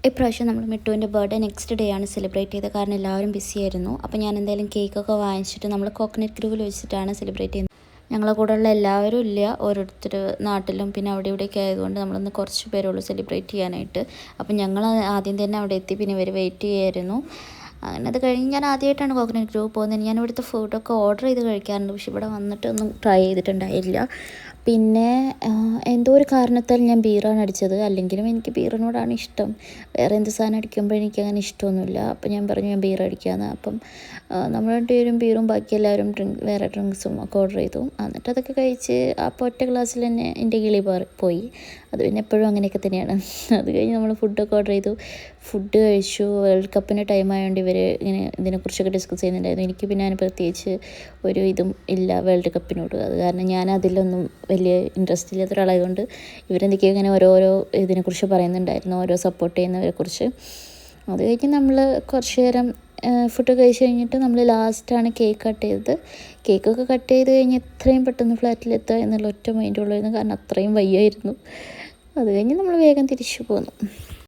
ഇപ്രാവശ്യം നമ്മൾ മിട്ടുവിൻ്റെ birthday next day ആണ് സെലിബ്രേറ്റ് ചെയ്തത്. കാരണം എല്ലാവരും ബിസി ആയിരുന്നു. അപ്പോൾ ഞാൻ എന്തായാലും കേക്കൊക്കെ വാങ്ങിച്ചിട്ട് നമ്മൾ കോക്കനട്ട് ഗ്രൂവിൽ വെച്ചിട്ടാണ് സെലിബ്രേറ്റ് ചെയ്യുന്നത്. ഞങ്ങളെ കൂടെയുള്ള എല്ലാവരും ഇല്ല, ഓരോരുത്തർ നാട്ടിലും പിന്നെ അവിടെ ഇവിടെയൊക്കെ ആയതുകൊണ്ട് നമ്മളൊന്ന് കുറച്ച് പേരുള്ളൂ സെലിബ്രേറ്റ് ചെയ്യാനായിട്ട്. അപ്പം ഞങ്ങൾ ആദ്യം തന്നെ അവിടെ എത്തി, പിന്നെ ഇവർ വെയിറ്റ് ചെയ്യായിരുന്നു. അങ്ങനെ അത് കഴിഞ്ഞ് ഞാൻ ആദ്യമായിട്ടാണ് കോക്കനട്ട് ഗ്രൂവ് പോകുന്നത്. ഞാൻ ഇവിടുത്തെ ഫുഡൊക്കെ ഓർഡർ ചെയ്ത് കഴിക്കാറുണ്ട്, പക്ഷെ ഇവിടെ വന്നിട്ട് ഒന്നും ട്രൈ ചെയ്തിട്ടുണ്ടായില്ല. പിന്നെ എന്തോ ഒരു കാരണത്താൽ ഞാൻ ബീറാണ് അടിച്ചത്. അല്ലെങ്കിലും എനിക്ക് ബീറിനോടാണ് ഇഷ്ടം. വേറെ എന്ത് സാധനം അടിക്കുമ്പോൾ എനിക്കങ്ങനെ ഇഷ്ടമൊന്നുമില്ല. അപ്പം ഞാൻ പറഞ്ഞു ഞാൻ ബീർ അടിക്കാമെന്ന്. അപ്പം നമ്മൾ രണ്ടുപേരും ബീറും ബാക്കി എല്ലാവരും വേറെ ഡ്രിങ്ക്സും ഒക്കെ ഓർഡർ ചെയ്തു. എന്നിട്ട് അതൊക്കെ കഴിച്ച് അപ്പോൾ ഒറ്റ ഗ്ലാസ്സിൽ തന്നെ എൻ്റെ കിളി പോയി. അത് പിന്നെ എപ്പോഴും അങ്ങനെയൊക്കെ തന്നെയാണ്. അത് കഴിഞ്ഞ് നമ്മൾ ഫുഡൊക്കെ ഓർഡർ ചെയ്തു, ഫുഡ് കഴിച്ചു. വേൾഡ് കപ്പിൻ്റെ ടൈം ആയതുകൊണ്ട് ഇവർ ഇങ്ങനെ ഇതിനെക്കുറിച്ചൊക്കെ ഡിസ്കസ് ചെയ്യുന്നുണ്ടായിരുന്നു. എനിക്ക് പിന്നെ അതിന് പ്രത്യേകിച്ച് ഒരു ഇതും ഇല്ല വേൾഡ് കപ്പിനോട്. അത് കാരണം ഞാൻ അതിലൊന്നും വലിയ ഇൻട്രസ്റ്റ് ഇല്ലാത്ത ഒരാളായതുകൊണ്ട് ഇവരെന്തൊക്കെയോ ഇങ്ങനെ ഓരോരോ ഇതിനെക്കുറിച്ച് പറയുന്നുണ്ടായിരുന്നു, ഓരോ സപ്പോർട്ട് ചെയ്യുന്നവരെക്കുറിച്ച്. അത് കഴിഞ്ഞ് നമ്മൾ കുറച്ച് നേരം ഫുഡ് കഴിച്ച് കഴിഞ്ഞിട്ട് നമ്മൾ ലാസ്റ്റാണ് കേക്ക് കട്ട് ചെയ്തത്. കേക്കൊക്കെ കട്ട് ചെയ്ത് കഴിഞ്ഞ് എത്രയും പെട്ടെന്ന് ഫ്ലാറ്റിലെത്തുക എന്നുള്ള ഒറ്റ മൈൻഡുള്ളായിരുന്നു, കാരണം അത്രയും വയ്യായിരുന്നു. അത് കഴിഞ്ഞ് നമ്മൾ വേഗം തിരിച്ചു പോന്നു.